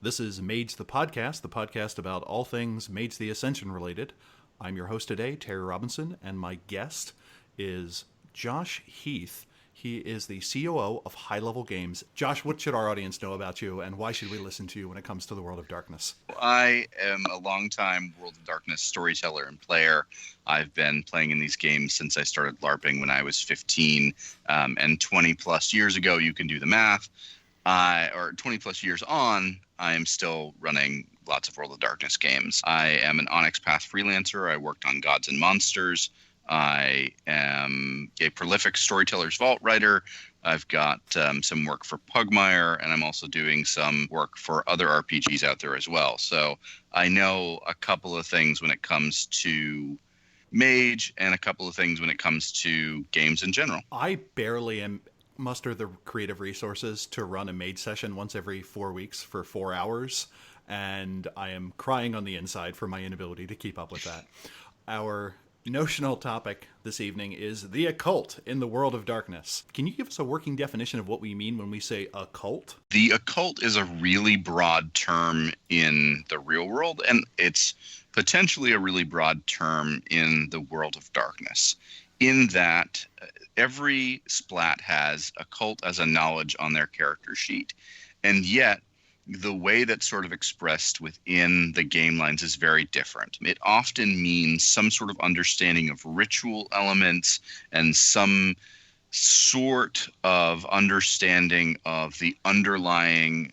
This is Mage the podcast about all things Mage the Ascension related. I'm your host today, Terry Robinson, and my guest is Josh Heath. He is the COO of High Level Games. Josh, what should our audience know about you, and why should we listen to you when it comes to the World of Darkness? I am a longtime World of Darkness storyteller and player. I've been playing in these games since I started LARPing when I was 15, and 20 plus years ago, you can do the math, or 20 plus years on, I am still running lots of World of Darkness games. I am an Onyx Path freelancer. I worked on Gods and Monsters. I am a prolific Storyteller's Vault writer. I've got some work for Pugmire, and I'm also doing some work for other RPGs out there as well. So I know a couple of things when it comes to Mage and a couple of things when it comes to games in general. I barely muster the creative resources to run a Mage session once every 4 weeks for 4 hours, and I am crying on the inside for my inability to keep up with that. Our notional topic this evening is the occult in the World of Darkness. Can you give us a working definition of what we mean when we say occult? The occult is a really broad term in the real world, and it's potentially a really broad term in the World of Darkness, in that every splat has occult as a knowledge on their character sheet. And yet, the way that's sort of expressed within the game lines is very different. It often means some sort of understanding of ritual elements and some sort of understanding of the underlying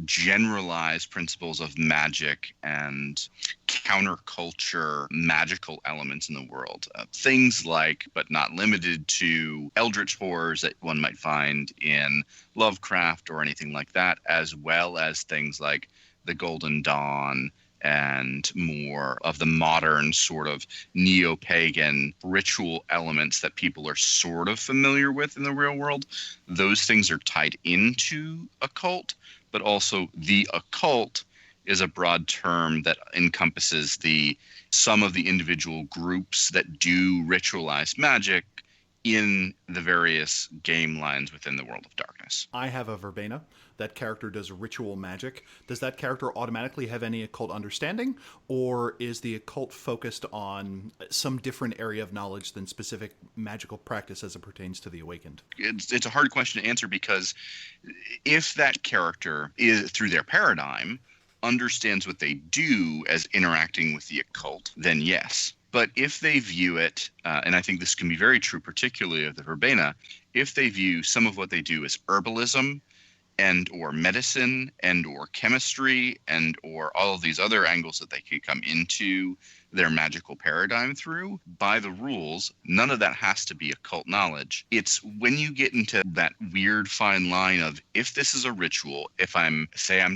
generalized principles of magic and counterculture magical elements in the world. Things like, but not limited to, eldritch horrors that one might find in Lovecraft or anything like that, as well as things like the Golden Dawn and more of the modern sort of neo-pagan ritual elements that people are sort of familiar with in the real world. Those things are tied into occult, but also the occult is a broad term that encompasses some of the individual groups that do ritualized magic in the various game lines within the World of Darkness. I have a verbena. That character does ritual magic. Does that character automatically have any occult understanding, or is the occult focused on some different area of knowledge than specific magical practice as it pertains to the awakened? It's a hard question to answer, because if that character is, through their paradigm, understands what they do as interacting with the occult, then yes. But if they view it, and I think this can be very true, particularly of the verbena, if they view some of what they do as herbalism and or medicine and or chemistry and or all of these other angles that they could come into their magical paradigm through, by the rules, none of that has to be occult knowledge. It's when you get into that weird fine line of, if this is a ritual, if I'm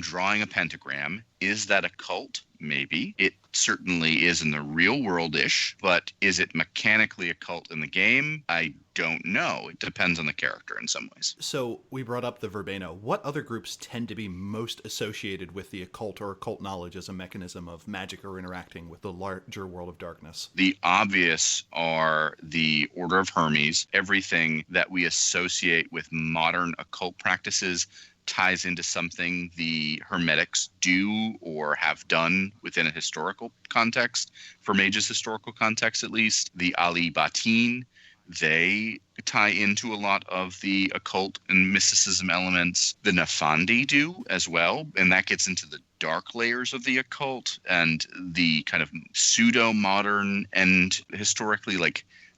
drawing a pentagram, is that occult? Maybe. It certainly is in the real world-ish, but is it mechanically occult in the game? I don't know. It depends on the character in some ways. So we brought up the verbena. What other groups tend to be most associated with the occult or occult knowledge as a mechanism of magic or interacting with the larger World of Darkness? The obvious are the Order of Hermes. Everything that we associate with modern occult practices ties into something the Hermetics do or have done within a historical context, for Mage's historical context at least. The Ali Batin, they tie into a lot of the occult and mysticism elements. The Nefandi do as well, and that gets into the dark layers of the occult and the kind of pseudo-modern and historically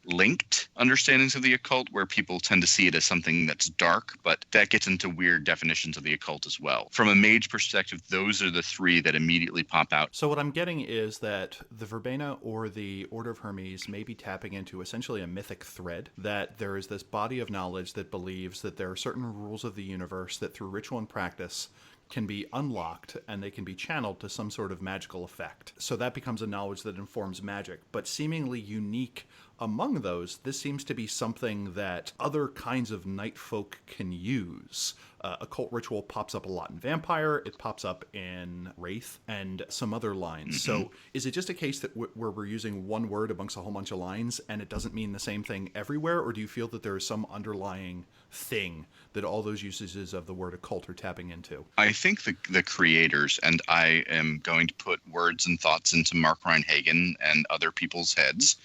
linked understandings of the occult, where people tend to see it as something that's dark, but that gets into weird definitions of the occult as well. From a mage perspective, those are the three that immediately pop out. So what I'm getting is that the verbena or the Order of Hermes may be tapping into essentially a mythic thread, that there is this body of knowledge that believes that there are certain rules of the universe that through ritual and practice can be unlocked and they can be channeled to some sort of magical effect. So that becomes a knowledge that informs magic, but seemingly unique among those, this seems to be something that other kinds of night folk can use. Occult ritual pops up a lot in Vampire, it pops up in Wraith, and some other lines. So is it just a case that where we're using one word amongst a whole bunch of lines and it doesn't mean the same thing everywhere, or do you feel that there is some underlying thing that all those usages of the word occult are tapping into? I think the creators, and I am going to put words and thoughts into Mark Reinhagen and other people's heads,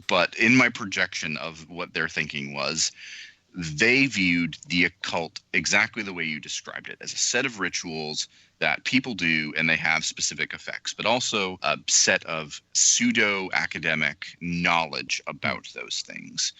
but in my projection of what their thinking was, they viewed the occult exactly the way you described it, as a set of rituals that people do and they have specific effects, but also a set of pseudo-academic knowledge about those things.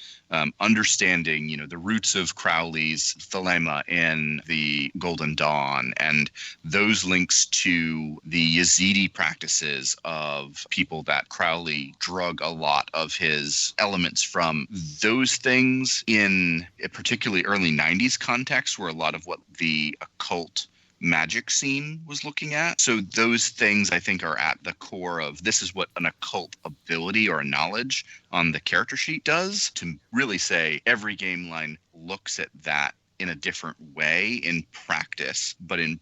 Understanding, the roots of Crowley's Thelema in the Golden Dawn, and those links to the Yazidi practices of people that Crowley drug a lot of his elements from. Those things in a particularly early 90s context were a lot of what the occult magic scene was looking at. So those things, I think, are at the core of this is what an occult ability or a knowledge on the character sheet does, to really say every game line looks at that in a different way in practice, but in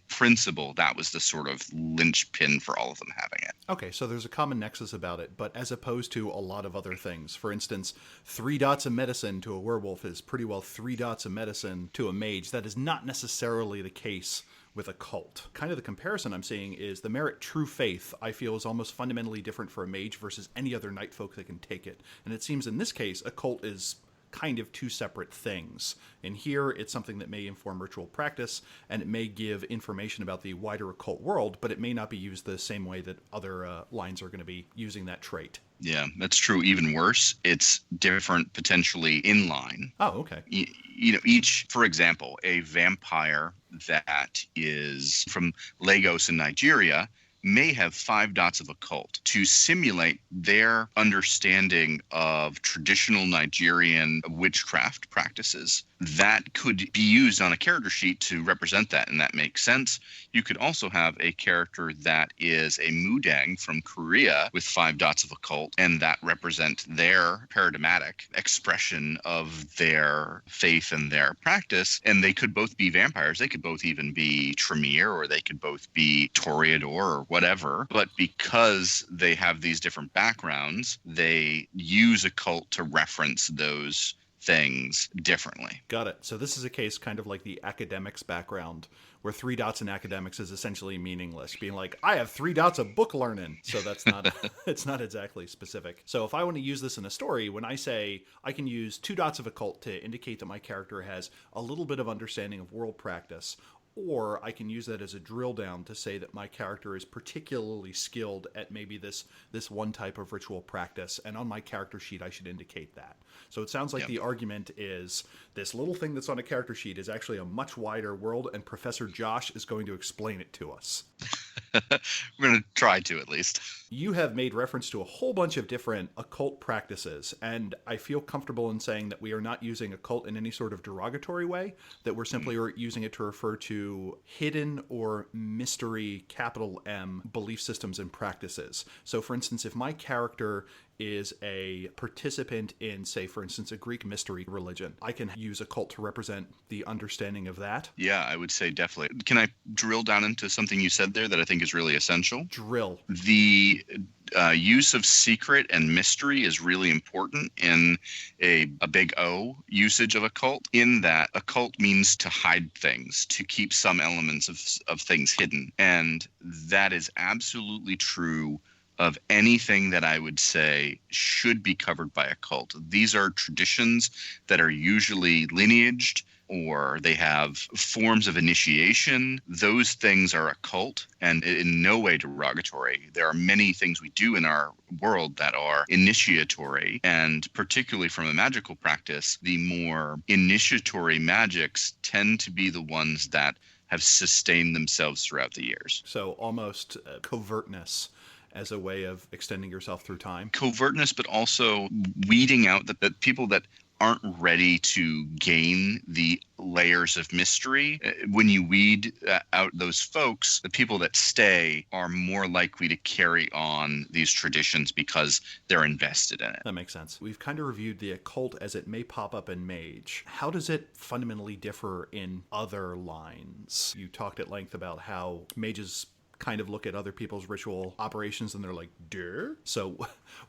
principle, that was the sort of linchpin for all of them having it. Okay, so there's a common nexus about it, but as opposed to a lot of other things. For instance, 3 dots of medicine to a werewolf is pretty well 3 dots of medicine to a mage. That is not necessarily the case with a cult. Kind of the comparison I'm seeing is the merit true faith, I feel, is almost fundamentally different for a mage versus any other night folk that can take it. And it seems in this case, a cult is kind of 2 separate things. And here, it's something that may inform ritual practice, and it may give information about the wider occult world, but it may not be used the same way that other lines are going to be using that trait. Yeah, that's true. Even worse, it's different potentially in line. Oh, okay. Each, for example, a vampire that is from Lagos in Nigeria may have 5 dots of occult to simulate their understanding of traditional Nigerian witchcraft practices. That could be used on a character sheet to represent that, and that makes sense. You could also have a character that is a Mudang from Korea with 5 dots of occult, and that represent their paradigmatic expression of their faith and their practice. And they could both be vampires. They could both even be Tremere, or they could both be Toreador or whatever. But because they have these different backgrounds, they use occult to reference those things differently. Got it. So this is a case kind of like the academics background, where 3 dots in academics is essentially meaningless. Being like, I have 3 dots of book learning. So that's not, it's not exactly specific. So if I want to use this in a story, when I say I can use 2 dots of occult to indicate that my character has a little bit of understanding of world practice, or I can use that as a drill down to say that my character is particularly skilled at maybe this one type of ritual practice, and on my character sheet I should indicate that. So it sounds like the argument is this little thing that's on a character sheet is actually a much wider world, and Professor Josh is going to explain it to us. We're going to try to, at least. You have made reference to a whole bunch of different occult practices, and I feel comfortable in saying that we are not using occult in any sort of derogatory way, that we're simply using it to refer to hidden or mystery, capital M, belief systems and practices. So, for instance, if my character is a participant in, say, for instance, a Greek mystery religion, I can use occult to represent the understanding of that. Yeah, I would say definitely. Can I drill down into something you said there that I think is really essential? Drill. The use of secret and mystery is really important in a big O usage of occult, in that occult means to hide things, to keep some elements of things hidden. And that is absolutely true of anything that I would say should be covered by occult. These are traditions that are usually lineaged, or they have forms of initiation. Those things are occult and in no way derogatory. There are many things we do in our world that are initiatory, and particularly from a magical practice, the more initiatory magics tend to be the ones that have sustained themselves throughout the years. So almost covertness as a way of extending yourself through time. Covertness, but also weeding out the people that aren't ready to gain the layers of mystery. When you weed out those folks, the people that stay are more likely to carry on these traditions because they're invested in it. That makes sense. We've kind of reviewed the occult as it may pop up in Mage. How does it fundamentally differ in other lines? You talked at length about how mages kind of look at other people's ritual operations and they're like, duh? So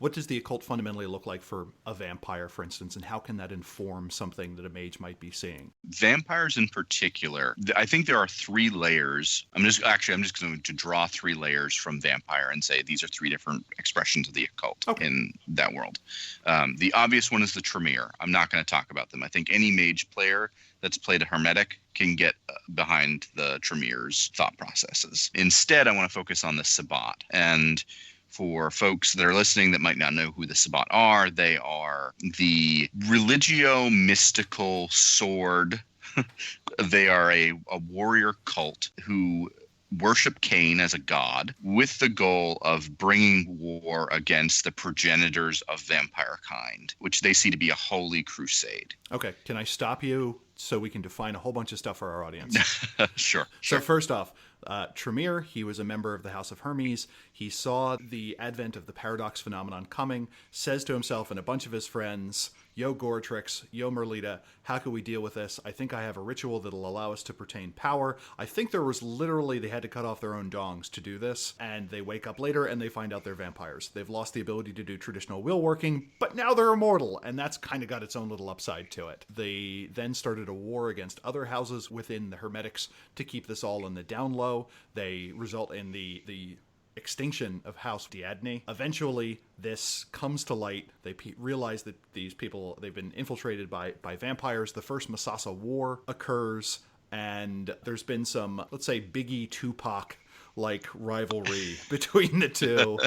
what does the occult fundamentally look like for a vampire, for instance, and how can that inform something that a mage might be seeing? Vampires in particular, I think there are 3 layers. I'm just going to draw 3 layers from vampire and say these are 3 different expressions of the occult in that world. The obvious one is the Tremere. I'm not going to talk about them. I think any mage player that's played a Hermetic can get behind the Tremere's thought processes. Instead, I want to focus on the Sabbat. And for folks that are listening that might not know who the Sabbat are, they are the religio-mystical sword. They are a warrior cult who worship Cain as a god with the goal of bringing war against the progenitors of vampire kind, which they see to be a holy crusade. Okay, can I stop you so we can define a whole bunch of stuff for our audience? Sure. So first off, Tremere, he was a member of the House of Hermes. He saw the advent of the paradox phenomenon coming, says to himself and a bunch of his friends, yo Goratrix, yo Merlita, how can we deal with this? I think I have a ritual that'll allow us to pertain power. I think there was literally, they had to cut off their own dongs to do this, and they wake up later and they find out they're vampires. They've lost the ability to do traditional will working, but now they're immortal, and that's kind of got its own little upside to it. They then started a war against other houses within the Hermetics to keep this all in the down low. They result in the extinction of House Diadne. Eventually, this comes to light. They realize that these people, they've been infiltrated by vampires. The first Masasa War occurs, and there's been some, let's say, Biggie Tupac like rivalry between the two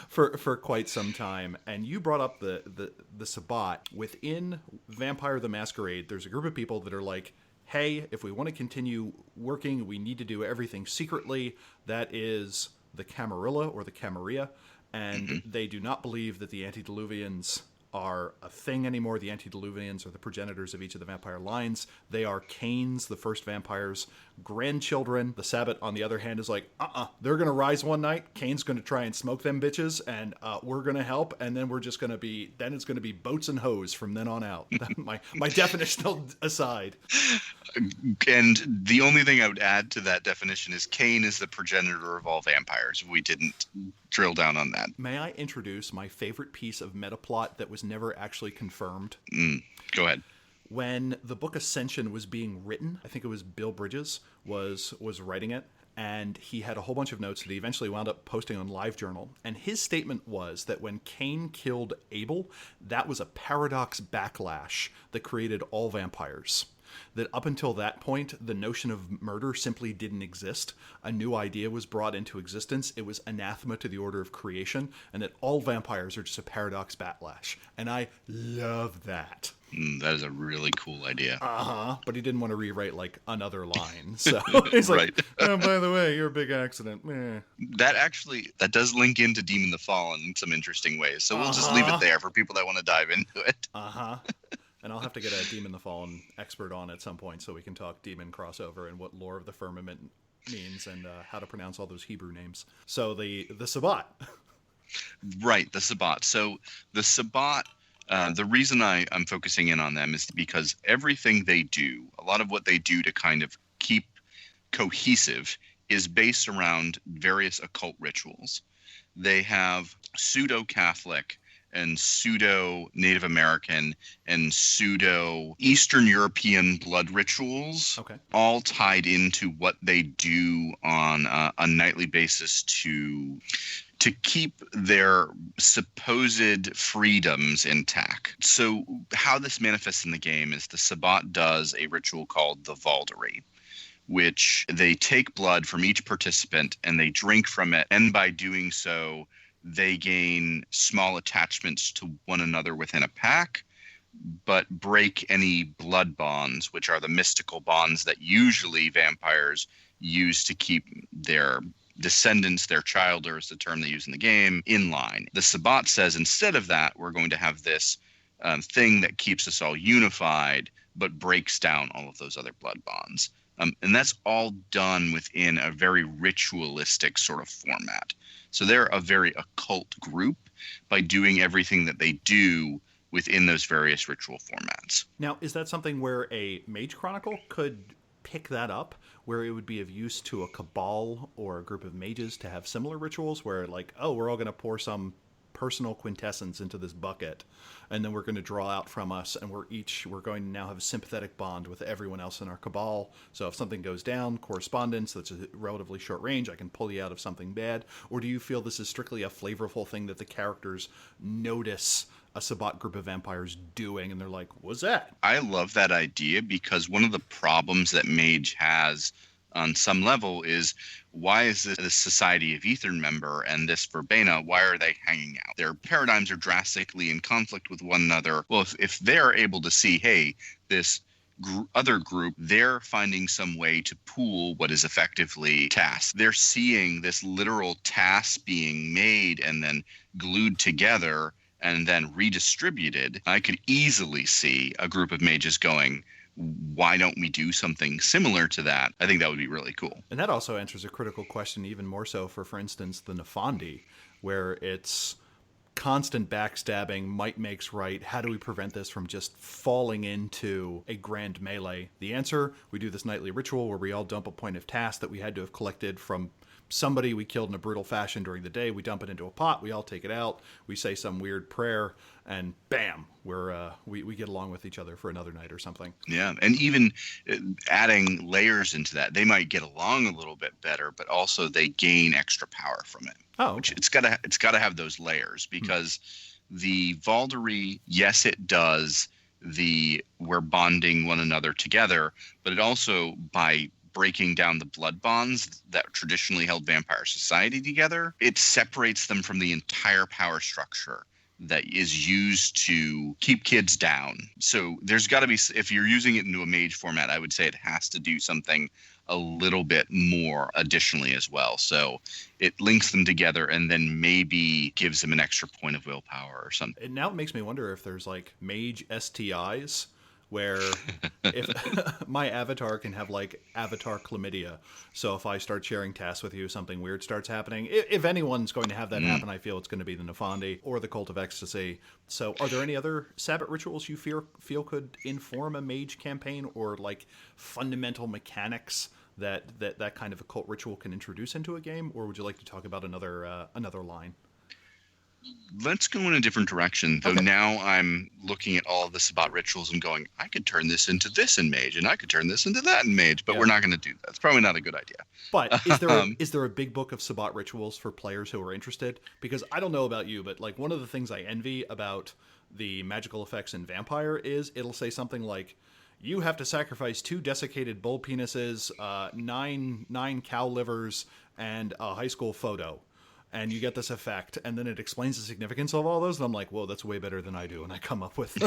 for quite some time. And you brought up the Sabbat. Within Vampire the Masquerade, there's a group of people that are like, hey, if we want to continue working, we need to do everything secretly. That is the Camarilla or the Camarilla, and they do not believe that the Antediluvians are a thing anymore. The Antediluvians are the progenitors of each of the vampire lines. They are Cain's, the first vampire's grandchildren. The Sabbat, on the other hand, is like, they're going to rise one night. Cain's going to try and smoke them bitches, and we're going to help, and then we're just going to be, then it's going to be boats and hoes from then on out. my definitional aside. And the only thing I would add to that definition is Cain is the progenitor of all vampires. We didn't drill down on that. May I introduce my favorite piece of metaplot that was never actually confirmed? Go ahead. When the book Ascension was being written, I think it was Bill Bridges was writing it, and he had a whole bunch of notes that he eventually wound up posting on LiveJournal. And his statement was that when Cain killed Abel, that was a paradox backlash that created all vampires. That up until that point, the notion of murder simply didn't exist. A new idea was brought into existence. It was anathema to the order of creation, and that all vampires are just a paradox backlash. And I love that. That is a really cool idea. But he didn't want to rewrite like another line. So he's like, oh, by the way, you're a big accident. That does link into Demon the Fallen in some interesting ways. So we'll just leave it there for people that want to dive into it. And I'll have to get a Demon the Fallen expert on at some point so we can talk demon crossover and what lore of the firmament means and how to pronounce all those Hebrew names. So the Sabbat. Right, the Sabbat. So the Sabbat, the reason I'm focusing in on them is because everything they do, a lot of what they do to kind of keep cohesive is based around various occult rituals. They have pseudo-Catholic and pseudo-Native American and pseudo-Eastern European blood rituals, all tied into what they do on a nightly basis to keep their supposed freedoms intact. So how this manifests in the game is the Sabbat does a ritual called the Valdery, which they take blood from each participant and they drink from it, and by doing so, they gain small attachments to one another within a pack, but break any blood bonds, which are the mystical bonds that usually vampires use to keep their descendants, their childer is the term they use in the game, in line. The Sabbat says instead of that, we're going to have this thing that keeps us all unified, but breaks down all of those other blood bonds. And that's all done within a very ritualistic sort of format. So they're a very occult group by doing everything that they do within those various ritual formats. Now, is that something where a Mage Chronicle could pick that up, where it would be of use to a cabal or a group of mages to have similar rituals where, like, oh, we're all going to pour some personal quintessence into this bucket, and then we're going to draw out from us, and we're going to now have a sympathetic bond with everyone else in our cabal. So if something goes down, correspondence that's a relatively short range, I can pull you out of something bad? Or do you feel this is strictly a flavorful thing that the characters notice a Sabbat group of vampires doing, and they're like, what's that? I love that idea, because one of the problems that Mage has on some level is, why is this Society of Ether member and this Verbena, why are they hanging out? Their paradigms are drastically in conflict with one another. Well, if they're able to see, hey, this other group, they're finding some way to pool what is effectively tasks. They're seeing this literal task being made and then glued together and then redistributed. I could easily see a group of mages going, why don't we do something similar to that? I think that would be really cool. And that also answers a critical question even more so for instance, the Nefandi, where it's constant backstabbing, might makes right. How do we prevent this from just falling into a grand melee? The answer, we do this nightly ritual where we all dump a point of task that we had to have collected from somebody we killed in a brutal fashion during the day. We dump it into a pot, we all take it out, we say some weird prayer, and bam, we get along with each other for another night or something. Yeah, and even adding layers into that, they might get along a little bit better, but also they gain extra power from it. Oh, okay. Which it's gotta have those layers, because the Vaulderie, yes, it does we're bonding one another together, but it also, by breaking down the blood bonds that traditionally held vampire society together, it separates them from the entire power structure that is used to keep kids down. So there's got to be, if you're using it into a mage format, I would say it has to do something a little bit more additionally as well. So it links them together and then maybe gives them an extra point of willpower or something. And now it makes me wonder if there's like mage STIs, where if my avatar can have like avatar chlamydia. So if I start sharing tasks with you, something weird starts happening. If anyone's going to have that happen, I feel it's going to be the Nefandi or the Cult of Ecstasy. So are there any other Sabbat rituals you feel could inform a mage campaign, or like fundamental mechanics that kind of occult ritual can introduce into a game? Or would you like to talk about another line? Let's go in a different direction, though. Okay. Now I'm looking at all of the Sabbat rituals and going, I could turn this into this in Mage, and I could turn this into that in Mage, but we're not going to do that. It's probably not a good idea. But is there a big book of Sabbat rituals for players who are interested? Because I don't know about you, but like one of the things I envy about the magical effects in Vampire is it'll say something like, you have to sacrifice 2 desiccated bull penises, 9 cow livers, and a high school photo. And you get this effect, and then it explains the significance of all those, and I'm like, whoa, that's way better than I do when I come up with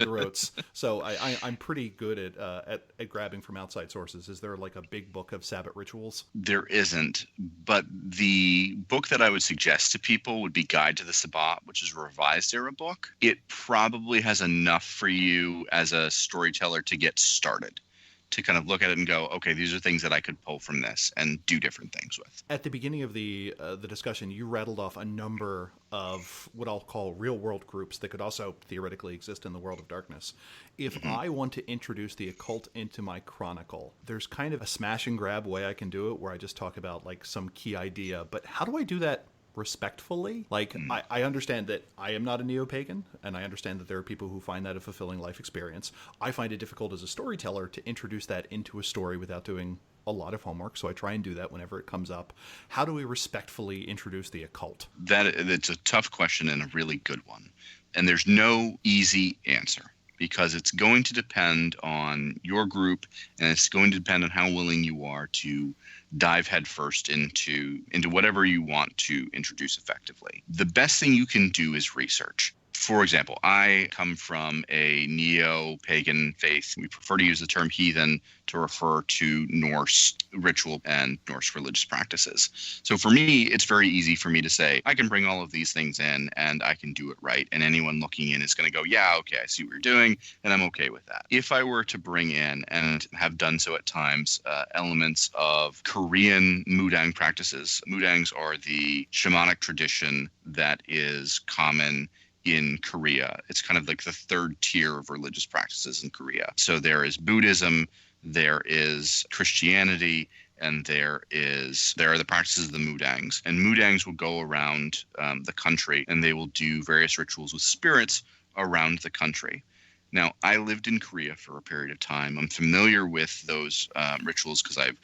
rotes. So I'm pretty good at grabbing from outside sources. Is there like a big book of Sabbat rituals? There isn't, but the book that I would suggest to people would be Guide to the Sabbat, which is a revised era book. It probably has enough for you as a storyteller to get started, to kind of look at it and go, okay, these are things that I could pull from this and do different things with. At the beginning of the discussion, you rattled off a number of what I'll call real-world groups that could also theoretically exist in the world of darkness. If I want to introduce the occult into my chronicle, there's kind of a smash and grab way I can do it, where I just talk about like some key idea. But how do I do that respectfully? Like, I understand that I am not a neo-pagan, and I understand that there are people who find that a fulfilling life experience. I find it difficult as a storyteller to introduce that into a story without doing a lot of homework, so I try and do that whenever it comes up. How do we respectfully introduce the occult? It's a tough question and a really good one. And there's no easy answer, because it's going to depend on your group, and it's going to depend on how willing you are to dive headfirst into whatever you want to introduce effectively. The best thing you can do is research. For example, I come from a neo-pagan faith. We prefer to use the term heathen to refer to Norse ritual and Norse religious practices. So for me, it's very easy for me to say, I can bring all of these things in and I can do it right. And anyone looking in is going to go, yeah, okay, I see what you're doing, and I'm okay with that. If I were to bring in, and have done so at times, elements of Korean Mudang practices. Mudangs are the shamanic tradition that is common in Korea. It's kind of like the third tier of religious practices in Korea. So there is Buddhism, there is Christianity, and there are the practices of the Mudangs. And Mudangs will go around the country, and they will do various rituals with spirits around the country. Now, I lived in Korea for a period of time. I'm familiar with those rituals because I've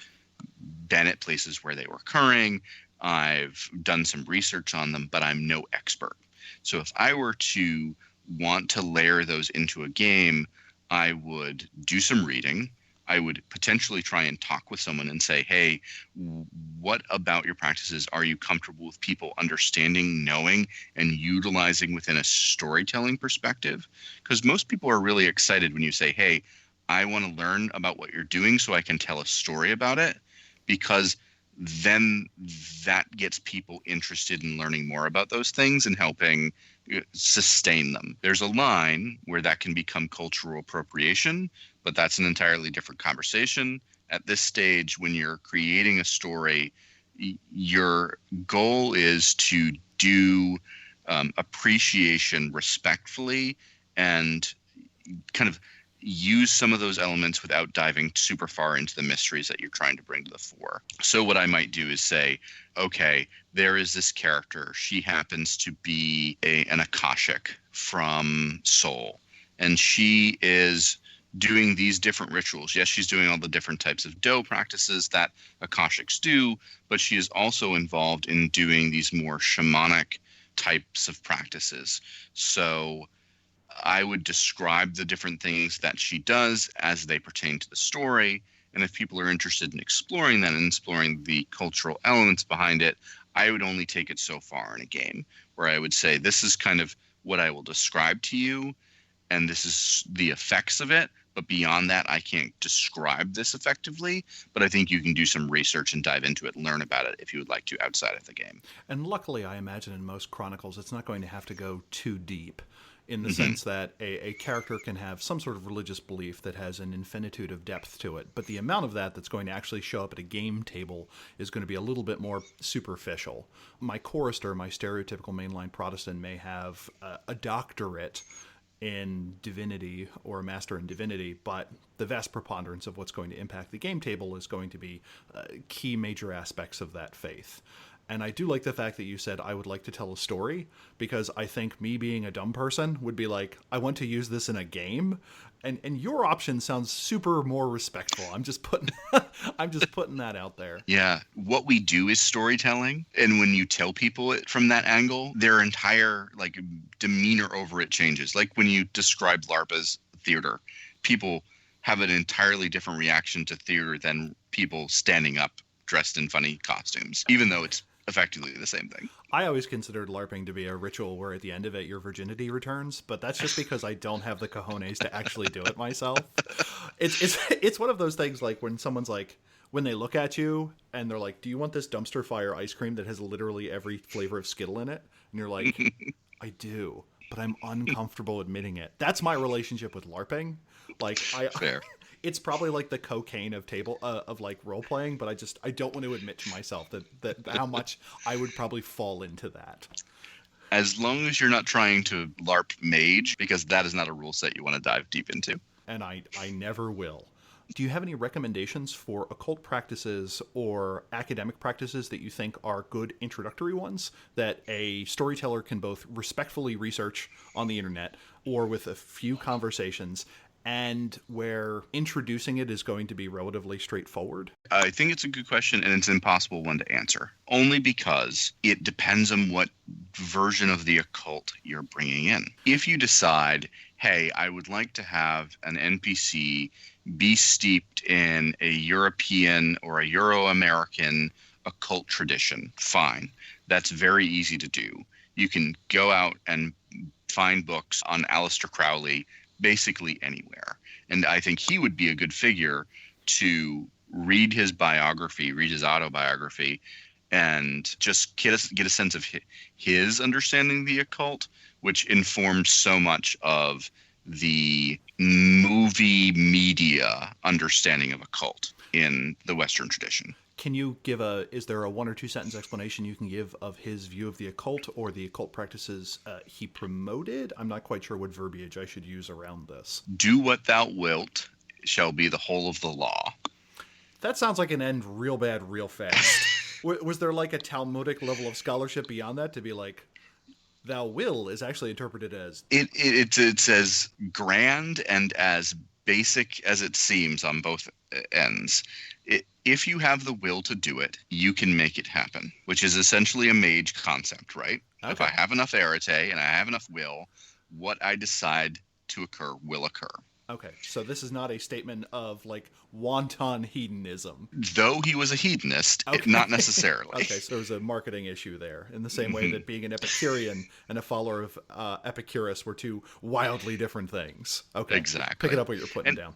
been at places where they were occurring. I've done some research on them, but I'm no expert. So if I were to want to layer those into a game, I would do some reading. I would potentially try and talk with someone and say, hey, what about your practices are you comfortable with people understanding, knowing, and utilizing within a storytelling perspective? Because most people are really excited when you say, hey, I want to learn about what you're doing so I can tell a story about it, because then that gets people interested in learning more about those things and helping sustain them. There's a line where that can become cultural appropriation, but that's an entirely different conversation. At this stage, when you're creating a story, your goal is to do appreciation respectfully and kind of use some of those elements without diving super far into the mysteries that you're trying to bring to the fore. So what I might do is say, okay, there is this character. She happens to be an Akashic from Seoul, and she is doing these different rituals. Yes, she's doing all the different types of Do practices that Akashics do, but she is also involved in doing these more shamanic types of practices. So I would describe the different things that she does as they pertain to the story. And if people are interested in exploring that and exploring the cultural elements behind it, I would only take it so far in a game where I would say, this is kind of what I will describe to you, and this is the effects of it. But beyond that, I can't describe this effectively. But I think you can do some research and dive into it and learn about it if you would like to outside of the game. And luckily, I imagine in most Chronicles, it's not going to have to go too deep, in the sense that a character can have some sort of religious belief that has an infinitude of depth to it, but the amount of that that's going to actually show up at a game table is going to be a little bit more superficial. My chorister, my stereotypical mainline Protestant, may have a doctorate in divinity or a master in divinity, but the vast preponderance of what's going to impact the game table is going to be key major aspects of that faith. And I do like the fact that you said, I would like to tell a story, because I think me being a dumb person would be like, I want to use this in a game. And your option sounds super more respectful. I'm just putting that out there. Yeah. What we do is storytelling. And when you tell people it from that angle, their entire demeanor over it changes. Like when you describe LARP as theater, people have an entirely different reaction to theater than people standing up dressed in funny costumes, even though it's effectively the same thing. I always considered LARPing to be a ritual where at the end of it your virginity returns, but that's just because I don't have the cojones to actually do it myself. It's one of those things like when someone's like, when they look at you and they're like, do you want this dumpster fire ice cream that has literally every flavor of Skittle in it? And you're like, I do, but I'm uncomfortable admitting it. That's my relationship with LARPing. Fair. It's probably like the cocaine of role playing, but I don't want to admit to myself that how much I would probably fall into that. As long as you're not trying to LARP mage, because that is not a rule set you want to dive deep into. And I never will. Do you have any recommendations for occult practices or academic practices that you think are good introductory ones that a storyteller can both respectfully research on the internet or with a few conversations, and where introducing it is going to be relatively straightforward? I think it's a good question, and it's an impossible one to answer, only because it depends on what version of the occult you're bringing in. If you decide, hey, I would like to have an NPC be steeped in a European or a Euro-American occult tradition, fine. That's very easy to do. You can go out and find books on Aleister Crowley basically anywhere. And I think he would be a good figure to read his biography, read his autobiography, and just get a sense of his understanding of the occult, which informs so much of the movie media understanding of occult in the Western tradition. Can you give is there a 1 or 2 sentence explanation you can give of his view of the occult or the occult practices he promoted? I'm not quite sure what verbiage I should use around this. Do what thou wilt shall be the whole of the law. That sounds like an end real bad, real fast. Was there like a Talmudic level of scholarship beyond that to be like, thou will is actually interpreted as... It's as grand and as basic as it seems on both ends. If you have the will to do it, you can make it happen, which is essentially a mage concept, right? Okay. If I have enough arete and I have enough will, what I decide to occur will occur. Okay, so this is not a statement of like wanton hedonism. Though he was a hedonist, not necessarily. Okay, so there's a marketing issue there, in the same way that being an Epicurean and a follower of Epicurus were two wildly different things. Okay, exactly. Pick it up what you're putting down.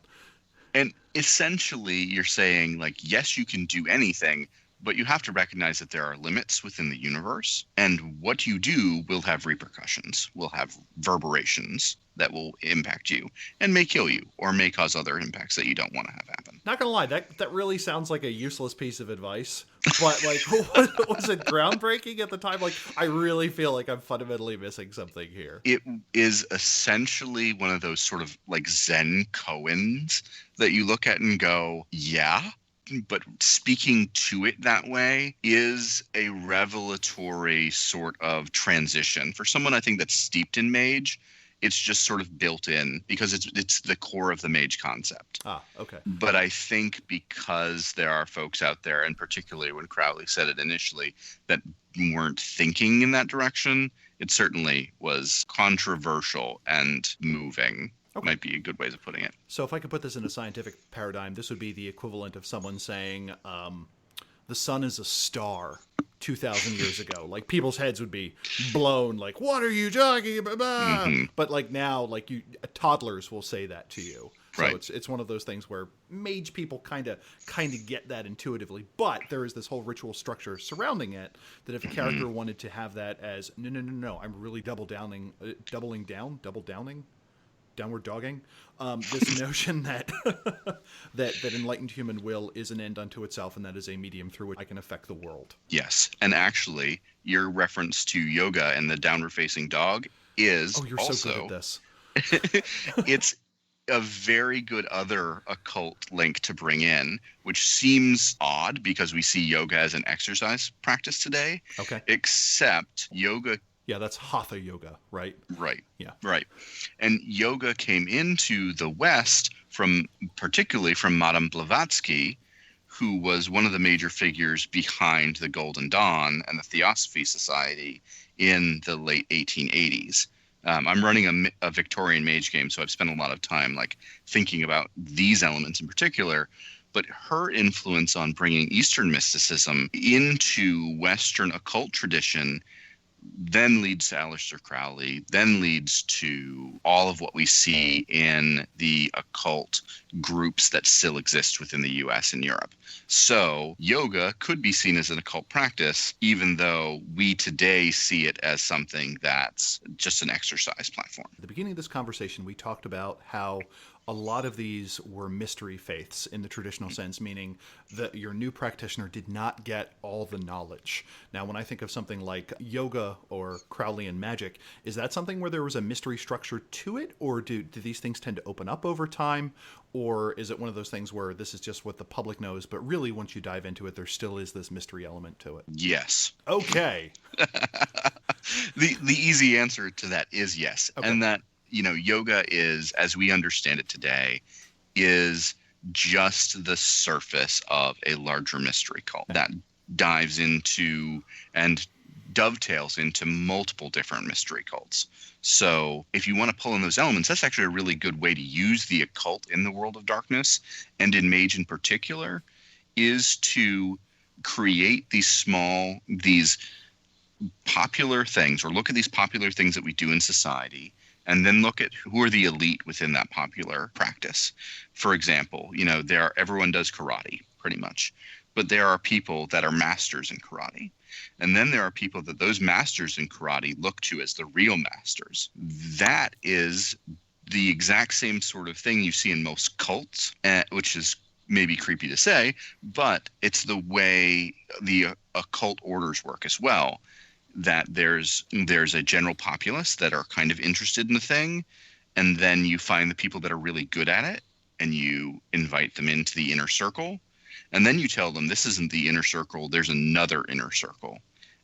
And essentially, you're saying, like, yes, you can do anything, but you have to recognize that there are limits within the universe, and what you do will have repercussions, will have reverberations that will impact you and may kill you or may cause other impacts that you don't want to have happen. Not gonna lie, that really sounds like a useless piece of advice, but like, was it groundbreaking at the time? Like, I really feel like I'm fundamentally missing something here. It is essentially one of those sort of like Zen koans that you look at and go, yeah. But speaking to it that way is a revelatory sort of transition. For someone, I think, that's steeped in mage, it's just sort of built in because it's the core of the mage concept. Ah, okay. But I think because there are folks out there, and particularly when Crowley said it initially, that weren't thinking in that direction, it certainly was controversial and moving. Okay. Might be a good way of putting it. So if I could put this in a scientific paradigm, this would be the equivalent of someone saying the sun is a star 2,000 years ago. Like, people's heads would be blown, like, what are you talking about? Mm-hmm. But like now, like, toddlers will say that to you. So right. It's one of those things where mage people kind of get that intuitively, but there is this whole ritual structure surrounding it that if a character wanted to have that as no, I'm really doubling down, downward dogging, this notion that that enlightened human will is an end unto itself, and that is a medium through which I can affect the world. Yes, and actually, your reference to yoga and the downward-facing dog is you're also, so good at this. It's a very good other occult link to bring in, which seems odd because we see yoga as an exercise practice today. Okay. Except yoga. Yeah, that's hatha yoga, right? Right. Yeah. Right. And yoga came into the West particularly from Madame Blavatsky, who was one of the major figures behind the Golden Dawn and the Theosophy Society in the late 1880s. I'm running a Victorian mage game, so I've spent a lot of time like thinking about these elements in particular. But her influence on bringing Eastern mysticism into Western occult tradition then leads to Aleister Crowley, then leads to all of what we see in the occult groups that still exist within the US and Europe. So yoga could be seen as an occult practice, even though we today see it as something that's just an exercise platform. At the beginning of this conversation, we talked about how a lot of these were mystery faiths in the traditional sense, meaning that your new practitioner did not get all the knowledge. Now, when I think of something like yoga or Crowleyan magic, is that something where there was a mystery structure to it, or do these things tend to open up over time? Or is it one of those things where this is just what the public knows, but really once you dive into it, there still is this mystery element to it? Yes. Okay. The easy answer to that is yes. Okay. And that, yoga is, as we understand it today, is just the surface of a larger mystery cult that dives into and dovetails into multiple different mystery cults. So if you want to pull in those elements, that's actually a really good way to use the occult in the world of darkness, and in mage in particular, is to create these popular things, or look at these popular things that we do in society, and then look at who are the elite within that popular practice. For example, everyone does karate pretty much, but there are people that are masters in karate. And then there are people that those masters in karate look to as the real masters. That is the exact same sort of thing you see in most cults, which is maybe creepy to say, but it's the way the occult orders work as well. That there's a general populace that are kind of interested in the thing, and then you find the people that are really good at it, and you invite them into the inner circle, and then you tell them this isn't the inner circle, there's another inner circle,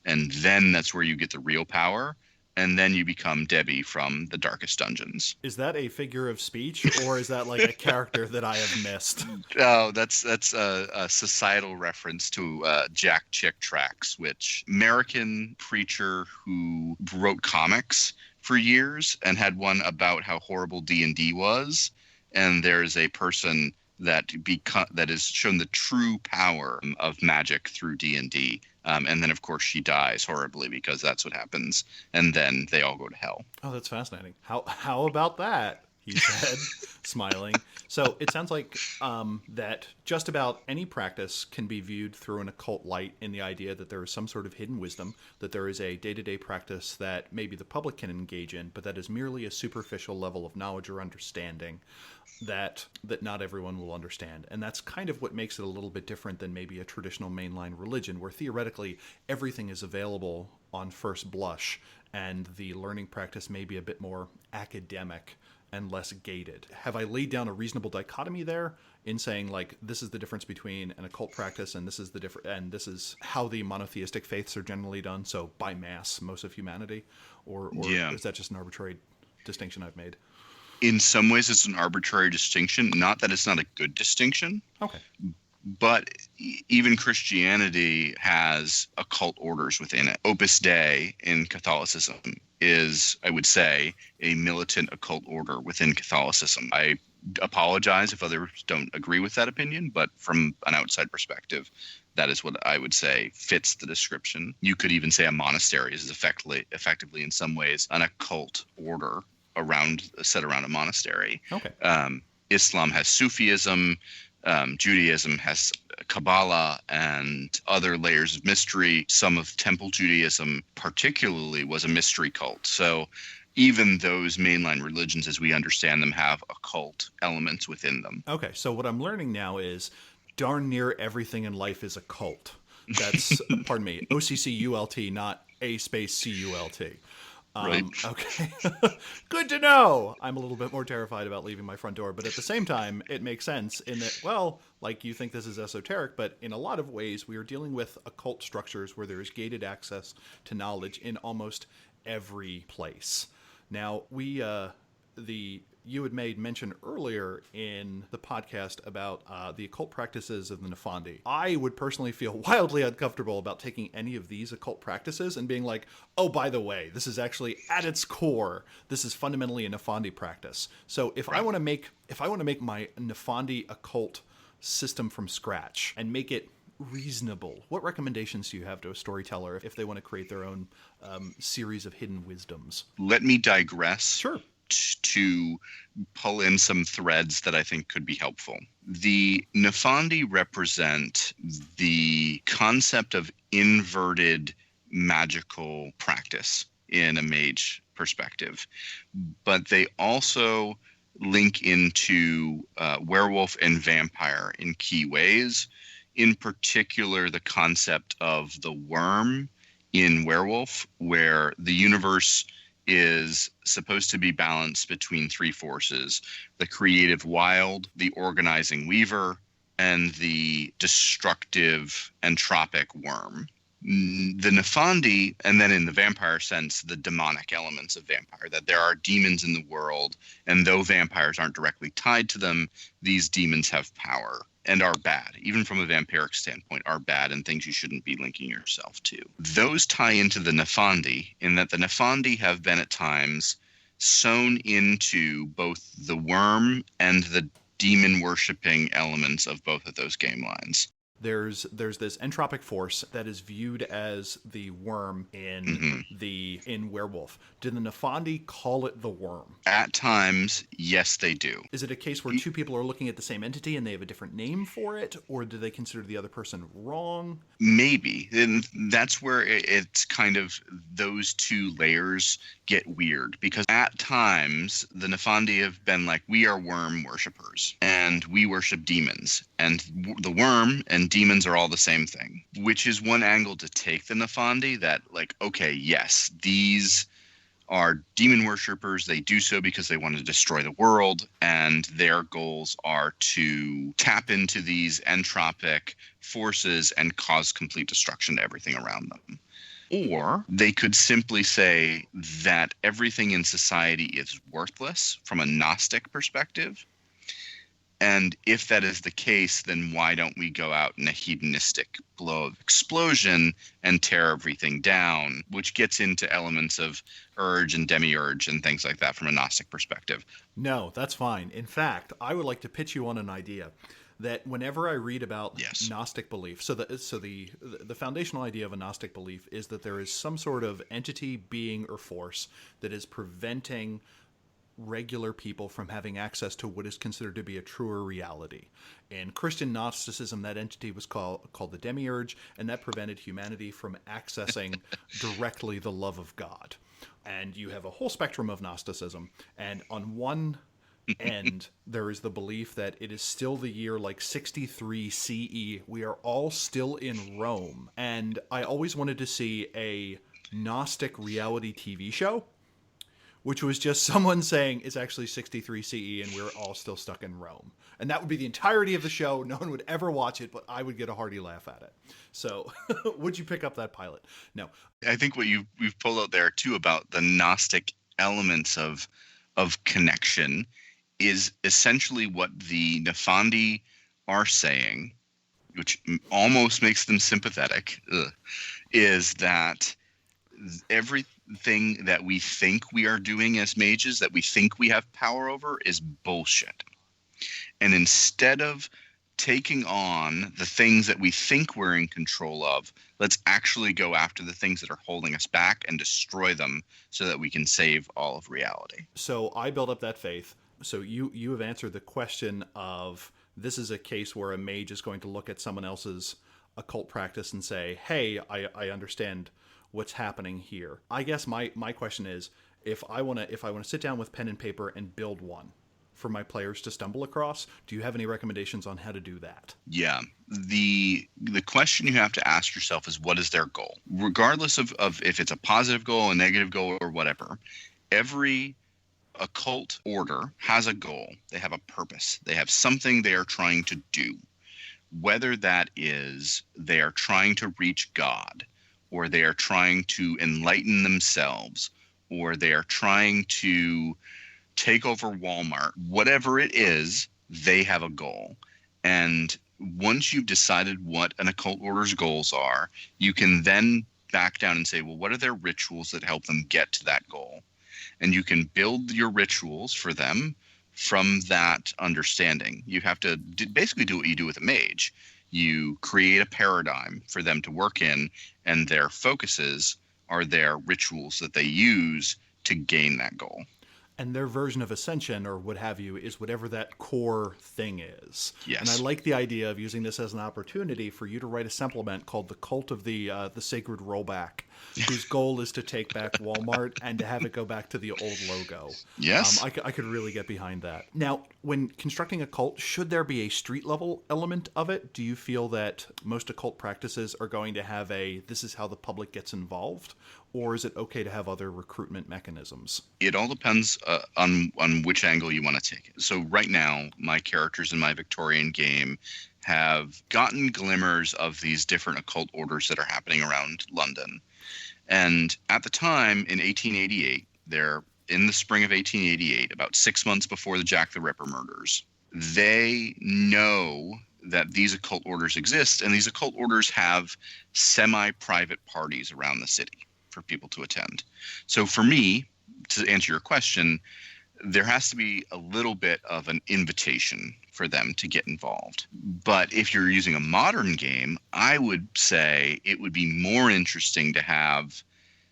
and then that's where you get the real power. And then you become Debbie from the Darkest Dungeons. Is that a figure of speech, or is that like a character that I have missed? Oh, that's a societal reference to Jack Chick Tracts, which American preacher who wrote comics for years and had one about how horrible D&D was. And there's a person that is shown the true power of magic through D&D. And then, of course, she dies horribly because that's what happens. And then they all go to hell. Oh, that's fascinating. How about that? He said, smiling. So it sounds like that just about any practice can be viewed through an occult light, in the idea that there is some sort of hidden wisdom, that there is a day-to-day practice that maybe the public can engage in, but that is merely a superficial level of knowledge or understanding that not everyone will understand. And that's kind of what makes it a little bit different than maybe a traditional mainline religion, where theoretically everything is available on first blush, and the learning practice may be a bit more academic and less gated. Have I laid down a reasonable dichotomy there in saying, like, this is the difference between an occult practice and this is how the monotheistic faiths are generally done, so by mass, most of humanity? Or is that just an arbitrary distinction I've made? In some ways, it's an arbitrary distinction. Not that it's not a good distinction. Okay. But even Christianity has occult orders within it. Opus Dei in Catholicism is, I would say, a militant occult order within Catholicism. I apologize if others don't agree with that opinion, but from an outside perspective, that is what I would say fits the description. You could even say a monastery is effectively in some ways an occult order set around a monastery. Okay. Islam has Sufism. Judaism has Kabbalah and other layers of mystery. Some of Temple Judaism particularly was a mystery cult. So even those mainline religions as we understand them have occult elements within them. Okay, so what I'm learning now is darn near everything in life is a cult. That's, pardon me, OCCULT, not A-CULT. Right. Okay. Good to know. I'm a little bit more terrified about leaving my front door, but at the same time, it makes sense in that, well, like, you think this is esoteric, but in a lot of ways, we are dealing with occult structures where there is gated access to knowledge in almost every place. Now, you had made mention earlier in the podcast about the occult practices of the Nefandi. I would personally feel wildly uncomfortable about taking any of these occult practices and being like, oh, by the way, this is actually at its core, this is fundamentally a Nefandi practice. So if I want to make my Nefandi occult system from scratch and make it reasonable, what recommendations do you have to a storyteller if they want to create their own series of hidden wisdoms? Let me digress. Sure. To pull in some threads that I think could be helpful. The Nefandi represent the concept of inverted magical practice in a mage perspective, but they also link into werewolf and vampire in key ways. In particular, the concept of the Wyrm in Werewolf, where the universe is supposed to be balanced between three forces: the creative wild, the organizing weaver, and the destructive entropic worm. The Nefandi, and then in the vampire sense, the demonic elements of vampire, that there are demons in the world, and though vampires aren't directly tied to them, these demons have power and are bad, even from a vampiric standpoint, are bad and things you shouldn't be linking yourself to. Those tie into the Nefandi in that the Nefandi have been at times sewn into both the Wyrm and the demon-worshipping elements of both of those game lines. There's this entropic force that is viewed as the worm in Werewolf. Did the Nefandi call it the worm? At times, yes, they do. Is it a case where two people are looking at the same entity and they have a different name for it, or do they consider the other person wrong? Maybe. And that's where it's kind of those two layers get weird, because at times the Nefandi have been like, we are worm worshippers and we worship demons, and the worm and demons are all the same thing, which is one angle to take the Nefandi, that like, okay, yes, these are demon worshippers. They do so because they want to destroy the world, and their goals are to tap into these entropic forces and cause complete destruction to everything around them. Or they could simply say that everything in society is worthless from a Gnostic perspective. And if that is the case, then why don't we go out in a hedonistic blow of explosion and tear everything down, which gets into elements of urge and demiurge and things like that from a Gnostic perspective. No, that's fine. In fact, I would like to pitch you on an idea that whenever I read about Gnostic belief, so the foundational idea of a Gnostic belief is that there is some sort of entity, being, or force that is preventing regular people from having access to what is considered to be a truer reality. In Christian Gnosticism, that entity was called the demiurge, and that prevented humanity from accessing directly the love of God. And you have a whole spectrum of Gnosticism, and on one end, there is the belief that it is still the year like 63 CE. We are all still in Rome. And I always wanted to see a Gnostic reality TV show, which was just someone saying it's actually 63 CE and we're all still stuck in Rome. And that would be the entirety of the show. No one would ever watch it, but I would get a hearty laugh at it. So would you pick up that pilot? No. I think what we've pulled out there too about the Gnostic elements of connection is essentially what the Nefandi are saying, which almost makes them sympathetic, is that everything that we think we are doing as mages, that we think we have power over, is bullshit. And instead of taking on the things that we think we're in control of, let's actually go after the things that are holding us back and destroy them so that we can save all of reality. So I build up that faith. So you have answered the question of, this is a case where a mage is going to look at someone else's occult practice and say, hey, I understand what's happening here. I guess my question is, if I want to sit down with pen and paper and build one for my players to stumble across, do you have any recommendations on how to do that? Yeah. The question you have to ask yourself is, what is their goal? Regardless of if it's a positive goal, a negative goal, or whatever, every occult order has a goal. They have a purpose. They have something they are trying to do. Whether that is they are trying to reach God, or they are trying to enlighten themselves, or they are trying to take over Walmart, whatever it is, they have a goal. And once you've decided what an occult order's goals are, you can then back down and say, well, what are their rituals that help them get to that goal? And you can build your rituals for them from that understanding. You have to basically do what you do with a mage. You create a paradigm for them to work in, and their focuses are their rituals that they use to gain that goal. And their version of ascension, or what have you, is whatever that core thing is. Yes. And I like the idea of using this as an opportunity for you to write a supplement called The Cult of the Sacred Rollback, whose goal is to take back Walmart and to have it go back to the old logo. Yes. I could really get behind that. Now, when constructing a cult, should there be a street-level element of it? Do you feel that most occult practices are going to have this is how the public gets involved? Or is it okay to have other recruitment mechanisms? It all depends on which angle you want to take it. So right now, my characters in my Victorian game have gotten glimmers of these different occult orders that are happening around London. And at the time, in 1888, they're in the spring of 1888, about 6 months before the Jack the Ripper murders, they know that these occult orders exist, and these occult orders have semi-private parties around the city for people to attend. So for me, to answer your question, there has to be a little bit of an invitation for them to get involved. But if you're using a modern game, I would say it would be more interesting to have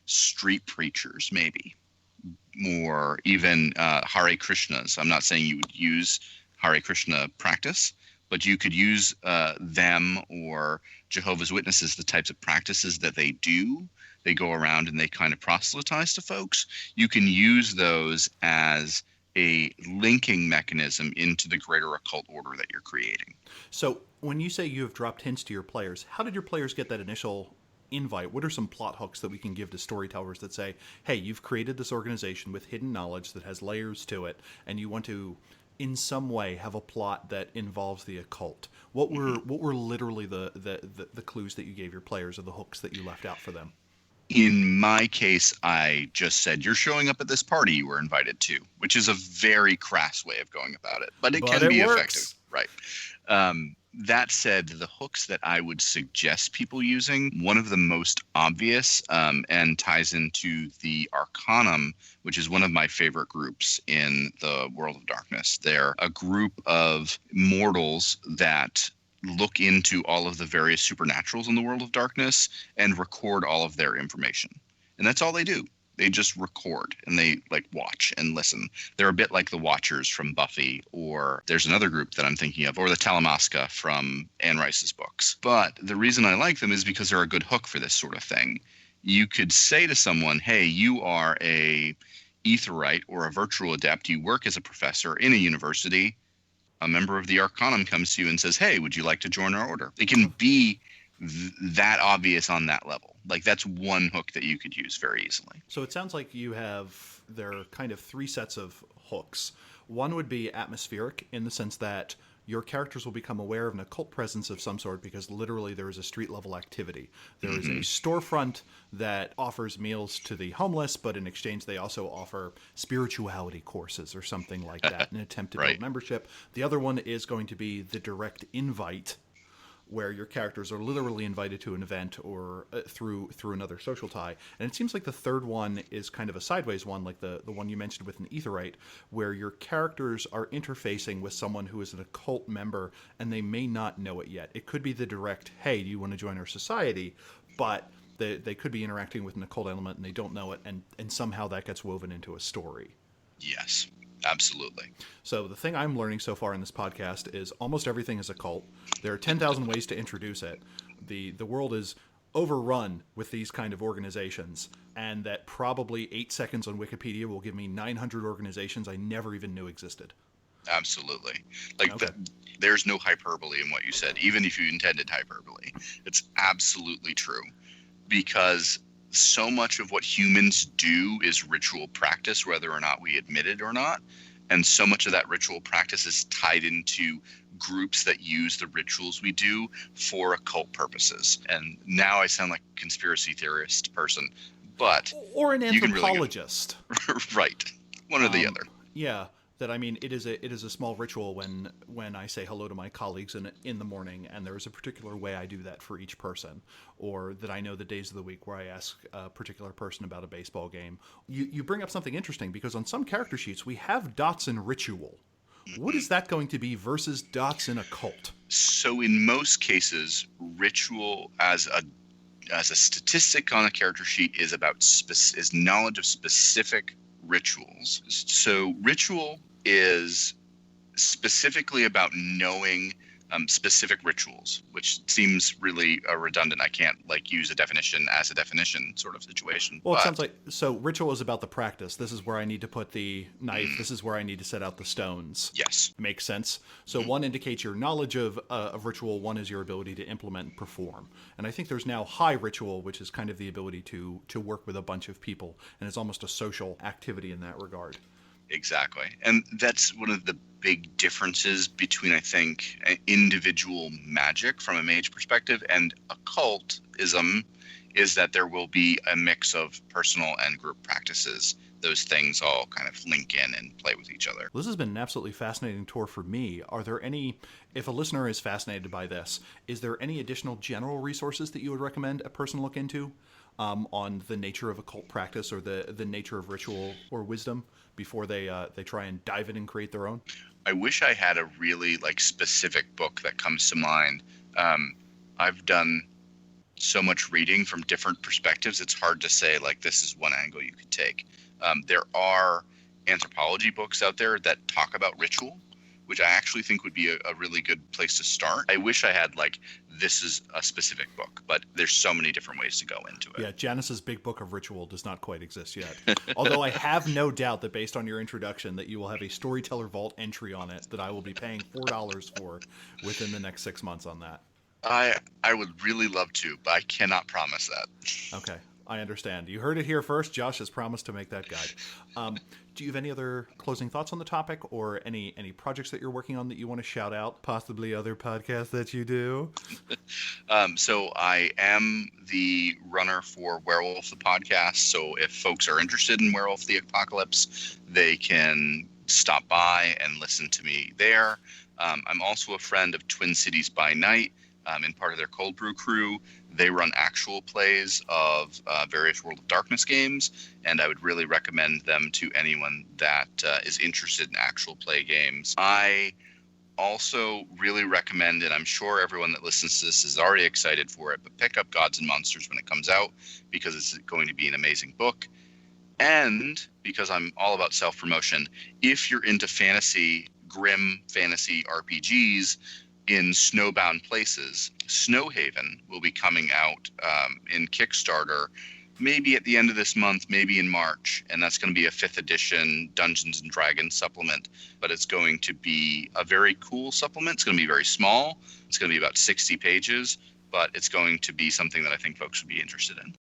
street preachers, maybe, or even Hare Krishnas. I'm not saying you would use Hare Krishna practice, but you could use them or Jehovah's Witnesses, the types of practices that they do. They go around and they kind of proselytize to folks. You can use those as a linking mechanism into the greater occult order that you're creating. So when you say you have dropped hints to your players, how did your players get that initial invite? What are some plot hooks that we can give to storytellers that say, hey, you've created this organization with hidden knowledge that has layers to it, and you want to in some way have a plot that involves the occult? What were literally the clues that you gave your players, or the hooks that you left out for them? In my case, I just said, you're showing up at this party you were invited to, which is a very crass way of going about it, but it can be effective. Right. That said, the hooks that I would suggest people using, one of the most obvious and ties into the Arcanum, which is one of my favorite groups in the world of darkness. They're a group of mortals that look into all of the various supernaturals in the world of darkness and record all of their information. And that's all they do. They just record and they watch and listen. They're a bit like the Watchers from Buffy, or there's another group that I'm thinking of, or the Talamasca from Anne Rice's books. But the reason I like them is because they're a good hook for this sort of thing. You could say to someone, hey, you are a Aetherite or a virtual adept. You work as a professor in a university. A member of the Arcanum comes to you and says, hey, would you like to join our order? It can be that obvious on that level. That's one hook that you could use very easily. So it sounds like there are kind of three sets of hooks. One would be atmospheric, in the sense that your characters will become aware of an occult presence of some sort because literally there is a street level activity. There is a storefront that offers meals to the homeless, but in exchange they also offer spirituality courses or something like that, an attempt to build membership. The other one is going to be the direct invite, where your characters are literally invited to an event or through another social tie. And it seems like the third one is kind of a sideways one, like the one you mentioned with an Aetherite, where your characters are interfacing with someone who is an occult member and they may not know it yet. It could be the direct, hey, do you want to join our society? But they could be interacting with an occult element and they don't know it, and somehow that gets woven into a story. Yes. Absolutely. So the thing I'm learning so far in this podcast is almost everything is occult. There are 10,000 ways to introduce it. The world is overrun with these kind of organizations, and that probably 8 seconds on Wikipedia will give me 900 organizations I never even knew existed. Absolutely. There's no hyperbole in what you said, even if you intended hyperbole. It's absolutely true, because so much of what humans do is ritual practice, whether or not we admit it or not. And so much of that ritual practice is tied into groups that use the rituals we do for occult purposes. And now I sound like a conspiracy theorist person, but or an anthropologist. Right. One or the other. Yeah. That, I mean, it is a small ritual when I say hello to my colleagues in the morning, and there is a particular way I do that for each person, or that I know the days of the week where I ask a particular person about a baseball game. You bring up something interesting, because on some character sheets we have dots in ritual. What is that going to be versus dots in occult? So in most cases, ritual as a statistic on a character sheet is about is knowledge of specific rituals. So ritual is specifically about knowing specific rituals, which seems really redundant. I can't use a definition as a definition sort of situation. Well, it sounds like, so ritual is about the practice. This is where I need to put the knife. This is where I need to set out the stones. Yes. Makes sense. So one indicates your knowledge of ritual. One is your ability to implement and perform. And I think there's now high ritual, which is kind of the ability to work with a bunch of people. And it's almost a social activity in that regard. Exactly. And that's one of the big differences between, I think, individual magic from a mage perspective and occultism, is that there will be a mix of personal and group practices. Those things all kind of link in and play with each other. Well, this has been an absolutely fascinating tour for me. Are there any, if a listener is fascinated by this, is there any additional general resources that you would recommend a person look into? on the nature of occult practice or the nature of ritual or wisdom before they try and dive in and create their own? I wish I had a really specific book that comes to mind. I've done so much reading from different perspectives. It's hard to say this is one angle you could take. There are anthropology books out there that talk about ritual, which I actually think would be a really good place to start. I wish I had this is a specific book, but there's so many different ways to go into it. Yeah, Janice's big book of ritual does not quite exist yet. Although I have no doubt that based on your introduction that you will have a Storyteller Vault entry on it that I will be paying $4 for within the next 6 months on that. I would really love to, but I cannot promise that. Okay, I understand. You heard it here first. Josh has promised to make that guide. Do you have any other closing thoughts on the topic or any projects that you're working on that you want to shout out? Possibly other podcasts that you do? So I am the runner for Werewolf, the podcast. So if folks are interested in Werewolf the Apocalypse, they can stop by and listen to me there. I'm also a friend of Twin Cities by Night. In part of their cold brew crew. They run actual plays of various World of Darkness games, and I would really recommend them to anyone that is interested in actual play games. I also really recommend, and I'm sure everyone that listens to this is already excited for it, but pick up Gods and Monsters when it comes out, because it's going to be an amazing book. And because I'm all about self-promotion, if you're into fantasy, grim fantasy RPGs, in snowbound places, Snowhaven will be coming out in Kickstarter maybe at the end of this month, maybe in March, and that's going to be a 5th edition Dungeons and Dragons supplement, but it's going to be a very cool supplement. It's going to be very small. It's going to be about 60 pages, but it's going to be something that I think folks would be interested in.